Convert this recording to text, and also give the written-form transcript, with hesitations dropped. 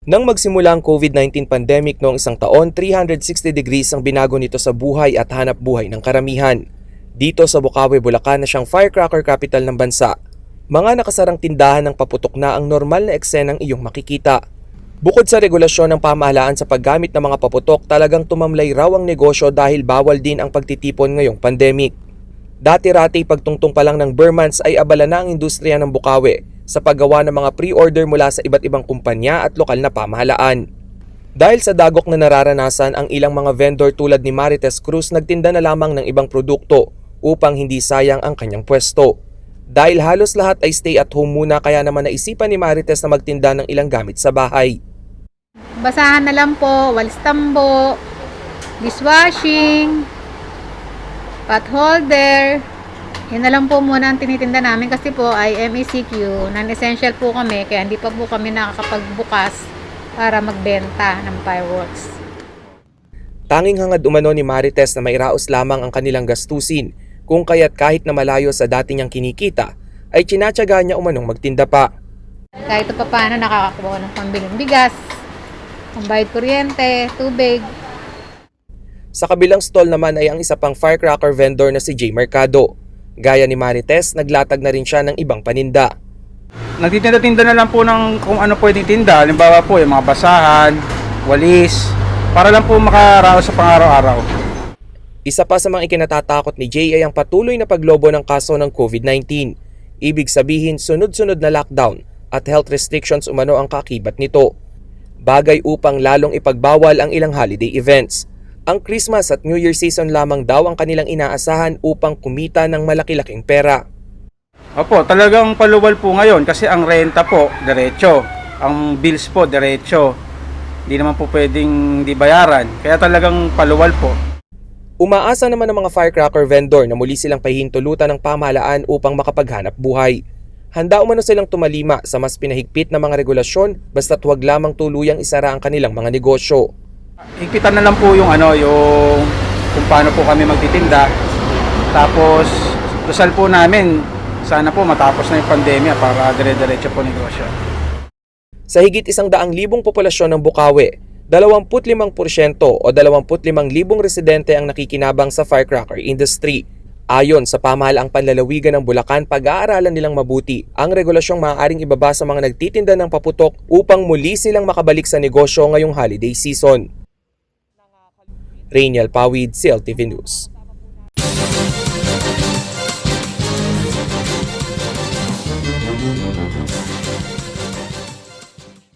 Nang magsimula ang COVID-19 pandemic noong isang taon, 360 degrees ang binago nito sa buhay at hanap buhay ng karamihan. Dito sa Bocaue, Bulacan na siyang firecracker capital ng bansa, mga nakasarang tindahan ng paputok na ang normal na eksenang iyong makikita. Bukod sa regulasyon ng pamahalaan sa paggamit ng mga paputok, talagang tumamlay raw ang negosyo dahil bawal din ang pagtitipon ngayong pandemic. Dati-rati pagtungtong pa lang ng Burmans ay abala na ang industriya ng Bocaue sa paggawa ng mga pre-order mula sa iba't ibang kumpanya at lokal na pamahalaan. Dahil sa dagok na nararanasan, ang ilang mga vendor tulad ni Marites Cruz nagtinda na lamang ng ibang produkto upang hindi sayang ang kanyang pwesto. Dahil halos lahat ay stay at home muna, kaya naman naisipan ni Marites na magtinda ng ilang gamit sa bahay. Basahan na lang po, walis tambo, dishwashing, pot holder. Yan na lang po muna ang tinitinda namin kasi po ay MECQ, non-essential po kami kaya hindi pa po kami nakakapagbukas para magbenta ng fireworks. Tanging hangad umano ni Marites na mairaos lamang ang kanilang gastusin, kung kaya't kahit na malayo sa dati niyang kinikita ay tsinatsaga niya umanong magtinda pa. Kahit pa paano nakakakuha ng pambiling bigas, pambayad kuryente, tubig. Sa kabilang stall naman ay ang isa pang firecracker vendor na si J. Mercado. Gaya ni Marites, naglatag na rin siya ng ibang paninda. Nagtitinda-tinda na lang po ng kung ano pwedeng tinda. Halimbawa po yung mga basahan, walis, para lang po makaraos sa pang-araw-araw. Isa pa sa mga ikinatatakot ni Jay ay ang patuloy na paglobo ng kaso ng COVID-19. Ibig sabihin, sunod-sunod na lockdown at health restrictions umano ang kaakibat nito. Bagay upang lalong ipagbawal ang ilang holiday events. Ang Christmas at New Year season lamang daw ang kanilang inaasahan upang kumita ng malaki-laking pera. Opo, talagang paluwal po ngayon kasi ang renta po, diretso. Ang bills po, diretso. Hindi naman po pwedeng di bayaran. Kaya talagang paluwal po. Umaasa naman ang mga firecracker vendor na muli silang pahihintulutan ng pamahalaan upang makapaghanap buhay. Handa umano silang tumalima sa mas pinahigpit na mga regulasyon basta't huwag lamang tuluyang isara ang kanilang mga negosyo. Higpitan na lang po yung yung kung paano po kami magtitinda. Tapos, dasal po namin, sana po matapos na yung pandemya para dire-diretso po negosyo. Sa higit 100,000 populasyon ng Bocaue, 25% o 25,000 residente ang nakikinabang sa firecracker industry. Ayon sa pamahalaang panlalawigan ng Bulacan, pag-aaralan nilang mabuti ang regulasyong maaaring ibaba sa mga nagtitinda ng paputok upang muli silang makabalik sa negosyo ngayong holiday season. Rainiel Pawid, CLTV News.